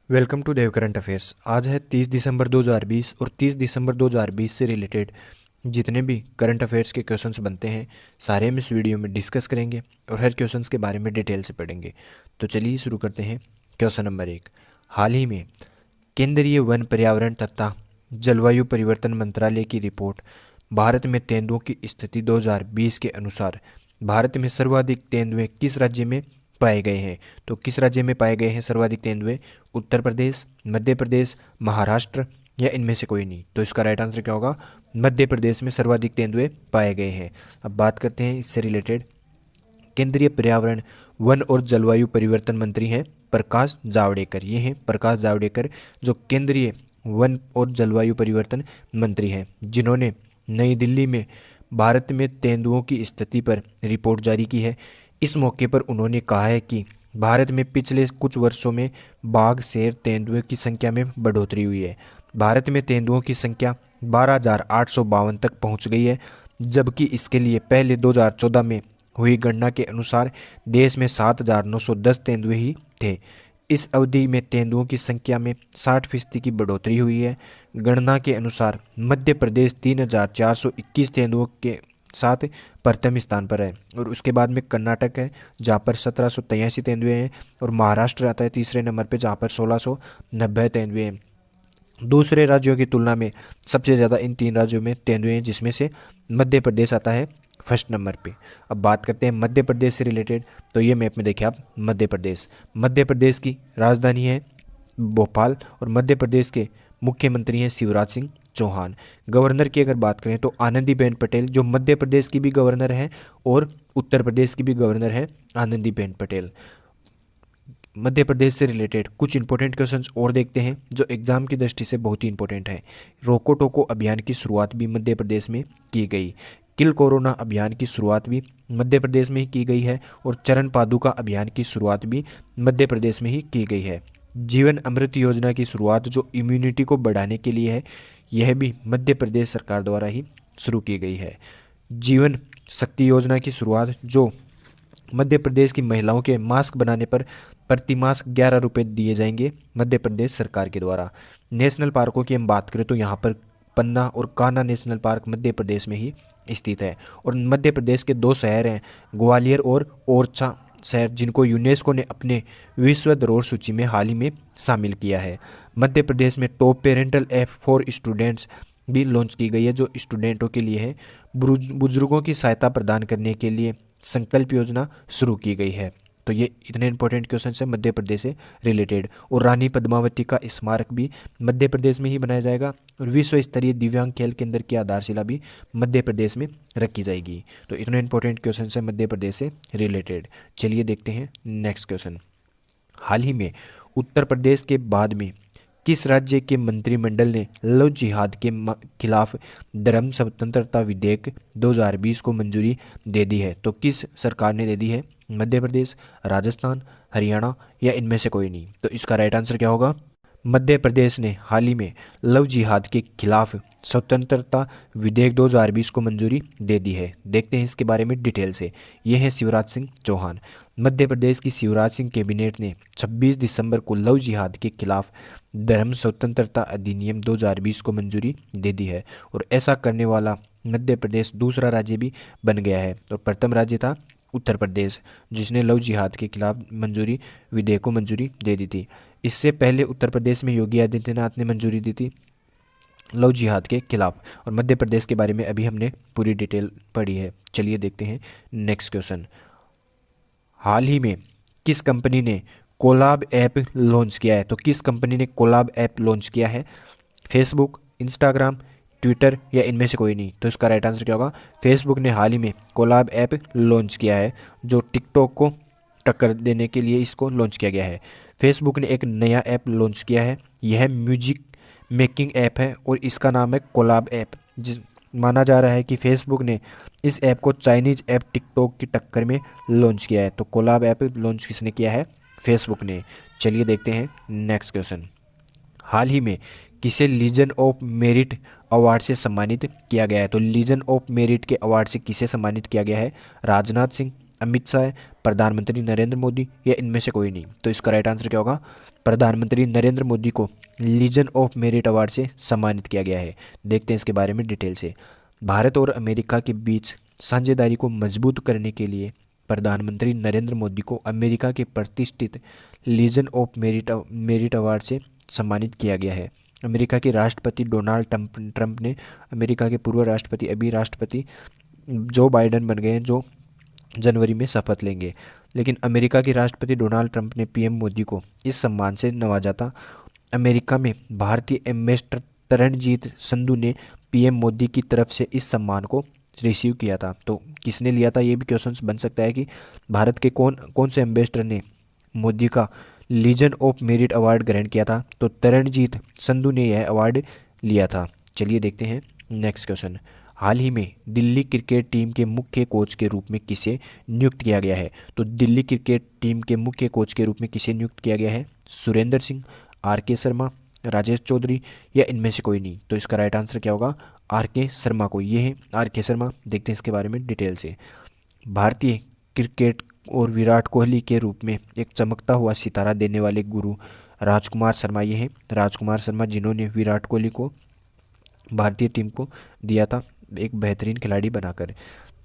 Welcome to Dev current affairs. आज है 30 दिसंबर 2020 और 30 दिसंबर 2020 से रिलेटेड जितने भी करंट अफेयर्स के क्वेश्चंस बनते हैं सारे हम इस वीडियो में डिस्कस करेंगे और हर क्वेश्चंस के बारे में डिटेल से पढ़ेंगे। तो चलिए शुरू करते हैं। Question number 1। हाल ही में केंद्रीय वन पर्यावरण तथा जलवायु परिवर्तन मंत्रालय की रिपोर्ट भारत में तेंदुओं की स्थिति 2020 के अनुसार भारत में सर्वाधिक तेंदुए किस राज्य में पाए गए हैं? तो किस राज्य में पाए गए हैं सर्वाधिक तेंदुए? उत्तर प्रदेश, मध्य प्रदेश, महाराष्ट्र या इनमें से कोई नहीं? तो इसका राइट आंसर क्या होगा? मध्य प्रदेश में सर्वाधिक तेंदुए पाए गए हैं। अब बात करते हैं इससे रिलेटेड। केंद्रीय पर्यावरण, वन और जलवायु परिवर्तन मंत्री हैं प्रकाश जावड़ेकर। ये हैं प्रकाश जावड़ेकर जो केंद्रीय वन और जलवायु परिवर्तन मंत्री हैं, जिन्होंने नई दिल्ली में भारत में तेंदुओं की स्थिति पर रिपोर्ट जारी की है। इस मौके पर उन्होंने कहा है कि भारत में पिछले कुछ वर्षों में बाघ, शेर, तेंदुओं की संख्या में बढ़ोतरी हुई है। भारत में तेंदुओं की संख्या 12,852 तक पहुंच गई है, जबकि इसके लिए पहले 2014 में हुई गणना के अनुसार देश में 7,910 तेंदुए ही थे। इस अवधि में तेंदुओं की संख्या में 60% की बढ़ोतरी हुई है। गणना के अनुसार मध्य प्रदेश 3,421 तेंदुओं के साथ प्रथम स्थान पर है और उसके बाद में कर्नाटक है जहाँ पर 1783 तेंदुए हैं और महाराष्ट्र आता है तीसरे नंबर पे जहाँ पर 1690 तेंदुए हैं। दूसरे राज्यों की तुलना में सबसे ज़्यादा इन तीन राज्यों में तेंदुए हैं, जिसमें से मध्य प्रदेश आता है फर्स्ट नंबर पे। अब बात करते हैं मध्य प्रदेश से रिलेटेड। तो ये मैप में देखिए आप, मध्य प्रदेश की राजधानी है भोपाल और मध्य प्रदेश के मुख्यमंत्री हैं शिवराज सिंह चौहान। गवर्नर की अगर बात करें तो आनंदीबेन पटेल, जो मध्य प्रदेश की भी गवर्नर हैं और उत्तर प्रदेश की भी गवर्नर हैं आनंदीबेन पटेल। मध्य प्रदेश से रिलेटेड कुछ इंपॉर्टेंट क्वेश्चंस और देखते हैं जो एग्जाम की दृष्टि से बहुत ही इंपॉर्टेंट है। रोको टोको अभियान की शुरुआत भी मध्य प्रदेश में की गई। किल कोरोना अभियान की शुरुआत भी मध्य प्रदेश में ही की गई है और चरण पादुका अभियान की शुरुआत भी मध्य प्रदेश में ही की गई है। जीवन अमृत योजना की शुरुआत जो इम्यूनिटी को बढ़ाने के लिए है, यह भी मध्य प्रदेश सरकार द्वारा ही शुरू की गई है। जीवन शक्ति योजना की शुरुआत जो मध्य प्रदेश की महिलाओं के मास्क बनाने पर प्रति मास्क 11 रुपये दिए जाएंगे मध्य प्रदेश सरकार के द्वारा। नेशनल पार्कों की हम बात करें तो यहाँ पर पन्ना और कान्हा नेशनल पार्क मध्य प्रदेश में ही स्थित है और मध्य प्रदेश के दो शहर हैं ग्वालियर और ओरछा शहर, जिनको यूनेस्को ने अपने विश्व धरोहर सूची में हाल ही में शामिल किया है। मध्य प्रदेश में top parental app for students भी लॉन्च की गई है जो स्टूडेंटों के लिए है। बुजुर्गों की सहायता प्रदान करने के लिए संकल्प योजना शुरू की गई है। तो ये इतने इंपॉर्टेंट क्वेश्चन है मध्य प्रदेश से रिलेटेड। और रानी पद्मावती का स्मारक भी मध्य प्रदेश में ही बनाया जाएगा और विश्व स्तरीय दिव्यांग खेल केंद्र की आधारशिला भी मध्य प्रदेश में रखी जाएगी। तो इतने इंपॉर्टेंट क्वेश्चन है मध्य प्रदेश से रिलेटेड। चलिए देखते हैं नेक्स्ट क्वेश्चन। हाल ही में उत्तर प्रदेश के बाद में किस राज्य के मंत्रिमंडल ने लव जिहाद के खिलाफ धर्म स्वतंत्रता विधेयक 2020 को मंजूरी दे दी है? तो किस सरकार ने दे दी है? मध्य प्रदेश, राजस्थान, हरियाणा या इनमें से कोई नहीं? तो इसका राइट आंसर क्या होगा? मध्य प्रदेश ने हाल ही में लव जिहाद के खिलाफ स्वतंत्रता विधेयक 2020 को मंजूरी दे दी है। देखते हैं इसके बारे में डिटेल से। ये हैं शिवराज सिंह चौहान। मध्य प्रदेश की शिवराज सिंह कैबिनेट ने 26 दिसंबर को लव जिहाद के खिलाफ धर्म स्वतंत्रता अधिनियम 2020 को मंजूरी दे दी है और ऐसा करने वाला मध्य प्रदेश दूसरा राज्य भी बन गया है और प्रथम राज्य था उत्तर प्रदेश, जिसने लव जिहाद के खिलाफ मंजूरी विधेयक को मंजूरी दे दी थी। इससे पहले उत्तर प्रदेश में योगी आदित्यनाथ ने मंजूरी दी थी लव जिहाद के खिलाफ और मध्य प्रदेश के बारे में अभी हमने पूरी डिटेल पढ़ी है। चलिए देखते हैं नेक्स्ट क्वेश्चन। हाल ही में किस कंपनी ने कोलाब ऐप लॉन्च किया है? तो किस कंपनी ने कोलाब ऐप लॉन्च किया है? फेसबुक, इंस्टाग्राम, ट्विटर या इनमें से कोई नहीं? तो इसका राइट आंसर क्या होगा? फेसबुक ने हाल ही में कोलाब ऐप लॉन्च किया है जो टिकटॉक को टक्कर देने के लिए इसको लॉन्च किया गया है। फेसबुक ने एक नया ऐप लॉन्च किया है। यह म्यूजिक मेकिंग ऐप है और इसका नाम है कोलाब ऐप। माना जा रहा है कि फेसबुक ने इस ऐप को चाइनीज ऐप टिकटॉक की टक्कर में लॉन्च किया है। तो कोलाब ऐप लॉन्च किसने किया है? फेसबुक ने। चलिए देखते हैं नेक्स्ट क्वेश्चन। हाल ही में किसे लीजन ऑफ मेरिट अवार्ड से सम्मानित किया गया है? तो लीजन ऑफ मेरिट के अवार्ड से किसे सम्मानित किया गया है? राजनाथ सिंह, अमित शाह, प्रधानमंत्री नरेंद्र मोदी या इनमें से कोई नहीं? तो इसका राइट आंसर क्या होगा? प्रधानमंत्री नरेंद्र मोदी को लीजन ऑफ मेरिट अवार्ड से सम्मानित किया गया है। देखते हैं इसके बारे में डिटेल से। भारत और अमेरिका के बीच साझेदारी को मजबूत करने के लिए प्रधानमंत्री नरेंद्र मोदी को अमेरिका के प्रतिष्ठित लीजन ऑफ मेरिट अवार्ड से सम्मानित किया गया है। अमेरिका के राष्ट्रपति डोनाल्ड ट्रंप ने, अमेरिका के पूर्व राष्ट्रपति, अभी राष्ट्रपति जो बाइडेन बन गए हैं, जो जनवरी में शपथ लेंगे, लेकिन अमेरिका के राष्ट्रपति डोनाल्ड ट्रंप ने पीएम मोदी को इस सम्मान से नवाजा था। अमेरिका में भारतीय एम्बेसडर तरणजीत संधू ने पीएम मोदी की तरफ से इस सम्मान को रिसीव किया था। तो किसने लिया था, ये भी क्वेश्चन बन सकता है कि भारत के कौन कौन से एम्बेसडर ने मोदी का लीजन ऑफ मेरिट अवार्ड ग्रहण किया था? तो तरणजीत संधू ने यह अवार्ड लिया था। चलिए देखते हैं नेक्स्ट क्वेश्चन। हाल ही में दिल्ली क्रिकेट टीम के मुख्य कोच के रूप में किसे नियुक्त किया गया है? तो दिल्ली क्रिकेट टीम के मुख्य कोच के रूप में किसे नियुक्त किया गया है? सुरेंद्र सिंह, आर.के. शर्मा, राजेश चौधरी या इनमें से कोई नहीं? तो इसका राइट आंसर क्या होगा? आर.के. शर्मा को। ये है आर.के. शर्मा। देखते हैं इसके बारे में डिटेल से। भारतीय क्रिकेट और विराट कोहली के रूप में एक चमकता हुआ सितारा देने वाले गुरु राजकुमार शर्मा, ये हैं राजकुमार शर्मा, जिन्होंने विराट कोहली को भारतीय टीम को दिया था एक बेहतरीन खिलाड़ी बनाकर।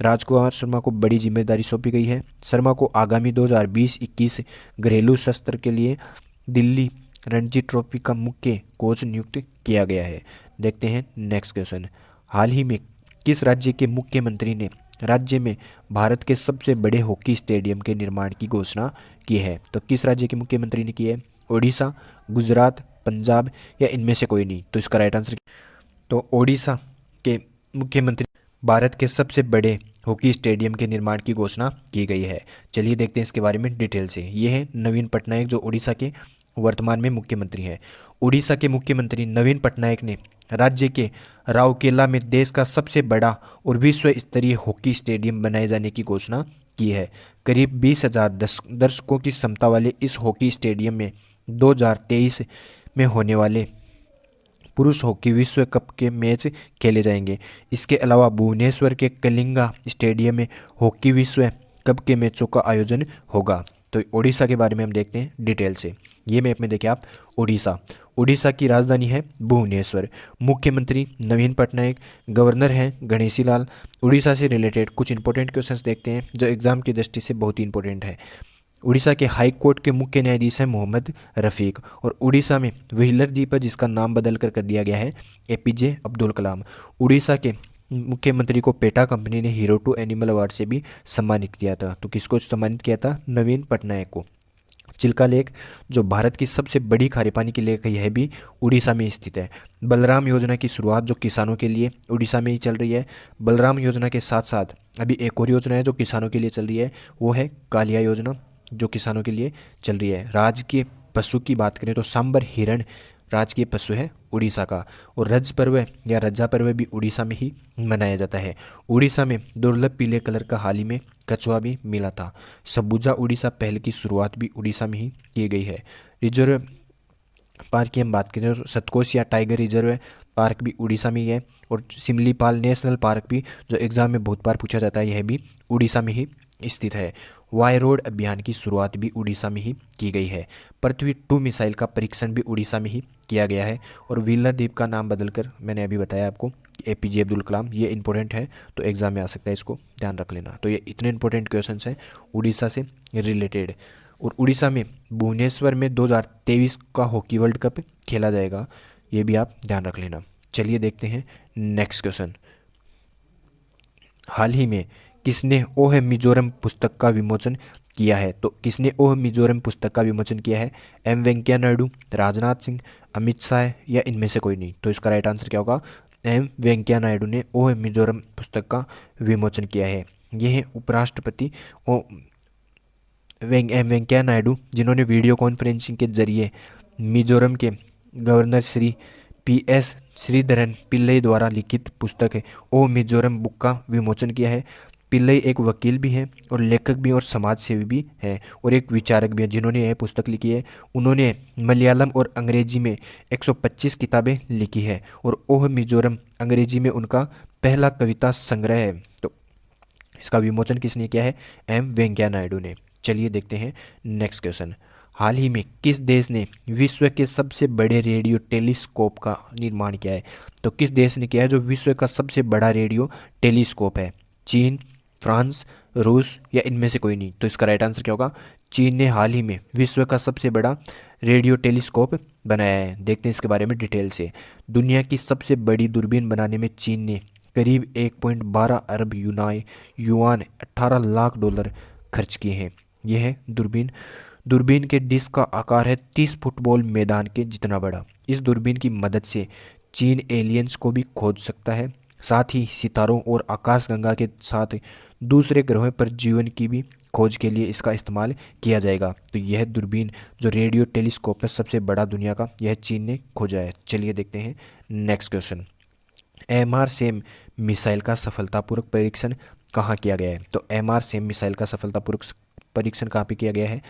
राजकुमार शर्मा को बड़ी जिम्मेदारी सौंपी गई है। शर्मा को आगामी 2020-21 घरेलू सत्र के लिए दिल्ली रणजी ट्रॉफी का मुख्य कोच नियुक्त किया गया है। देखते हैं नेक्स्ट क्वेश्चन। हाल ही में किस राज्य के मुख्यमंत्री ने राज्य में भारत के सबसे बड़े हॉकी स्टेडियम के निर्माण की घोषणा की है? तो किस राज्य के मुख्यमंत्री ने की है? ओडिशा, गुजरात, पंजाब या इनमें से कोई नहीं? तो इसका राइट आंसर, तो ओडिशा के मुख्यमंत्री भारत के सबसे बड़े हॉकी स्टेडियम के निर्माण की घोषणा की गई है। चलिए देखते हैं इसके बारे में डिटेल से। ये है नवीन पटनायक, जो ओडिशा के वर्तमान में मुख्यमंत्री हैं। ओडिशा के मुख्यमंत्री नवीन पटनायक ने राज्य के राउरकेला में देश का सबसे बड़ा और विश्व स्तरीय हॉकी स्टेडियम बनाए जाने की घोषणा की है। करीब 20,000 दर्शकों की क्षमता वाले इस हॉकी स्टेडियम में 2023 में होने वाले पुरुष हॉकी विश्व कप के मैच खेले जाएंगे। इसके अलावा भुवनेश्वर के कलिंगा स्टेडियम में हॉकी विश्व कप के मैचों का आयोजन होगा। तो ओडिशा के बारे में हम देखते हैं डिटेल से। ये मैप में देखिए आप, ओडिशा, ओडिशा की राजधानी है भुवनेश्वर, मुख्यमंत्री नवीन पटनायक, गवर्नर हैं गणेशी लाल। उड़ीसा से रिलेटेड कुछ इंपॉर्टेंट क्वेश्चंस देखते हैं जो एग्जाम की दृष्टि से बहुत ही इंपॉर्टेंट है। उड़ीसा के हाई कोर्ट के मुख्य न्यायाधीश हैं मोहम्मद रफ़ीक, और उड़ीसा में व्हीलर द्वीप है जिसका नाम बदल कर दिया गया है एपीजे अब्दुल कलाम। उड़ीसा के मुख्यमंत्री को पेटा कंपनी ने हीरो टू एनिमल अवार्ड से भी सम्मानित किया था। तो किसको सम्मानित किया था? नवीन पटनायक को। चिल्का लेक, जो भारत की सबसे बड़ी खारे पानी की लेक है, यह भी उड़ीसा में स्थित है। बलराम योजना की शुरुआत जो किसानों के लिए उड़ीसा में ही चल रही है। बलराम योजना के साथ साथ अभी एक और योजना है जो किसानों के लिए चल रही है, वो है कालिया योजना, जो किसानों के लिए चल रही है। राजकीय पशु की बात करें तो सांबर हिरण राजकीय पशु है उड़ीसा का। और रज पर्व या रजा पर्व भी उड़ीसा में ही मनाया जाता है। उड़ीसा में दुर्लभ पीले कलर का हाल ही में कछुआ भी मिला था। सबुजा उड़ीसा पहल की शुरुआत भी उड़ीसा में ही की गई है। रिजर्व पार्क की हम बात करें तो सतकोश या टाइगर रिजर्व पार्क भी उड़ीसा में ही है। और सिमलीपाल नेशनल पार्क भी, जो एग्जाम में बहुत बार पूछा जाता है, यह भी उड़ीसा में ही स्थित है। वाई रोड अभियान की शुरुआत भी उड़ीसा में ही की गई है। पृथ्वी 2 मिसाइल का परीक्षण भी उड़ीसा में ही किया गया है। और व्हीलर द्वीप का नाम बदलकर मैंने अभी बताया आपको एपीजे अब्दुल कलाम। ये इंपॉर्टेंट है तो एग्जाम में आ सकता है, इसको ध्यान रख लेना। तो ये इतने इंपॉर्टेंट क्वेश्चन हैं उड़ीसा से रिलेटेड। और उड़ीसा में भुवनेश्वर में 2023 का हॉकी वर्ल्ड कप खेला जाएगा, ये भी आप ध्यान रख लेना। चलिए देखते हैं नेक्स्ट क्वेश्चन। हाल ही में किसने ओह मिजोरम पुस्तक का विमोचन किया है? तो किसने ओह मिजोरम पुस्तक का विमोचन किया है? एम वेंकैया नायडू, राजनाथ सिंह, अमित शाह या इनमें से कोई नहीं? तो इसका राइट आंसर क्या होगा? एम वेंकैया नायडू ने ओह मिजोरम पुस्तक का विमोचन किया है। ये है उपराष्ट्रपति एम वेंकैया नायडू, जिन्होंने वीडियो कॉन्फ्रेंसिंग के जरिए मिजोरम के गवर्नर श्री PS श्रीधरन पिल्लई द्वारा लिखित पुस्तक है ओ मिजोरम बुक का विमोचन किया है। पिल्लई एक वकील भी हैं और लेखक भी और समाज सेवी भी हैं और एक विचारक भी हैं जिन्होंने यह पुस्तक लिखी है। उन्होंने मलयालम और अंग्रेजी में 125 किताबें लिखी है और ओह मिजोरम अंग्रेजी में उनका पहला कविता संग्रह है। तो इसका विमोचन किसने किया है? एम वेंकैया नायडू ने। चलिए देखते हैं नेक्स्ट क्वेश्चन। हाल ही में किस देश ने विश्व के सबसे बड़े रेडियो टेलीस्कोप का निर्माण किया है? तो किस देश ने किया है जो विश्व का सबसे बड़ा रेडियो टेलीस्कोप है? चीन, फ्रांस, रूस या इनमें से कोई नहीं? तो इसका राइट आंसर क्या होगा? चीन ने हाल ही में विश्व का सबसे बड़ा रेडियो टेलीस्कोप बनाया है। देखते हैं इसके बारे में डिटेल से। दुनिया की सबसे बड़ी दूरबीन बनाने में चीन ने करीब 1.12 अरब युआन 18 लाख डॉलर खर्च किए हैं। यह है दूरबीन। दूरबीन के डिस्क का आकार है 30 फुटबॉल मैदान के जितना बड़ा। इस दूरबीन की मदद से चीन एलियंस को भी खोज सकता है, साथ ही सितारों और आकाशगंगा के साथ दूसरे ग्रहों पर जीवन की भी खोज के लिए इसका इस्तेमाल किया जाएगा। तो यह दूरबीन जो रेडियो टेलीस्कोप है सबसे बड़ा दुनिया का, यह चीन ने खोजा है। चलिए देखते हैं next question. MR same missile का सफलतापूर्वक परीक्षण कहाँ किया गया है? तो एमआर सेम मिसाइल का सफलतापूर्वक परीक्षण कहाँ पे किया गया है?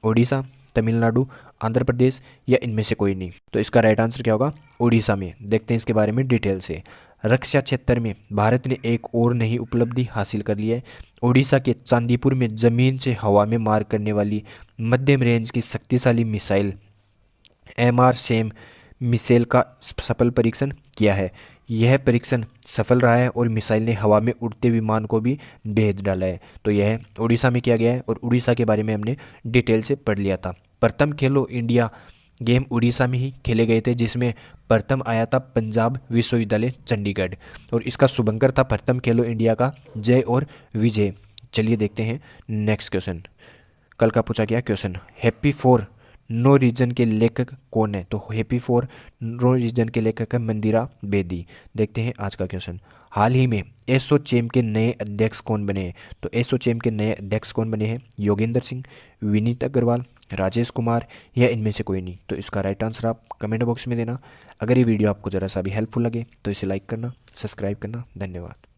ओडिशा, तमिलनाडु, आंध्र प्रदेश या इनमें से कोई नहीं? तो इसका राइट आंसर क्या होगा? ओडिशा में। देखते हैं इसके बारे में डिटेल से। रक्षा क्षेत्र में भारत ने एक और नई उपलब्धि हासिल कर ली है। ओडिशा के चांदीपुर में जमीन से हवा में मार करने वाली मध्यम रेंज की शक्तिशाली मिसाइल एमआर सेम मिसाइल का सफल परीक्षण किया है। यह परीक्षण सफल रहा है और मिसाइल ने हवा में उड़ते विमान को भी भेज डाला है। तो यह उड़ीसा में किया गया है और उड़ीसा के बारे में हमने डिटेल से पढ़ लिया था। प्रथम खेलो इंडिया गेम उड़ीसा में ही खेले गए थे, जिसमें प्रथम आया था पंजाब विश्वविद्यालय चंडीगढ़ और इसका शुभंकर था प्रथम खेलो इंडिया का जय और विजय। चलिए देखते हैं नेक्स्ट क्वेश्चन। कल का पूछा गया question, happy for no reason के लेखक कौन है? तो हैप्पी फॉर नो रीजन के लेखक है मंदिरा बेदी। देखते हैं आज का क्वेश्चन। हाल ही में एसोचैम के नए अध्यक्ष कौन बने हैं? तो एसोचैम के नए अध्यक्ष कौन बने हैं? योगेंद्र सिंह, विनीत अग्रवाल, राजेश कुमार या इनमें से कोई नहीं? तो इसका राइट आंसर आप कमेंट बॉक्स में देना। अगर ये वीडियो आपको ज़रा सा भी हेल्पफुल लगे तो इसे लाइक करना, सब्सक्राइब करना। धन्यवाद।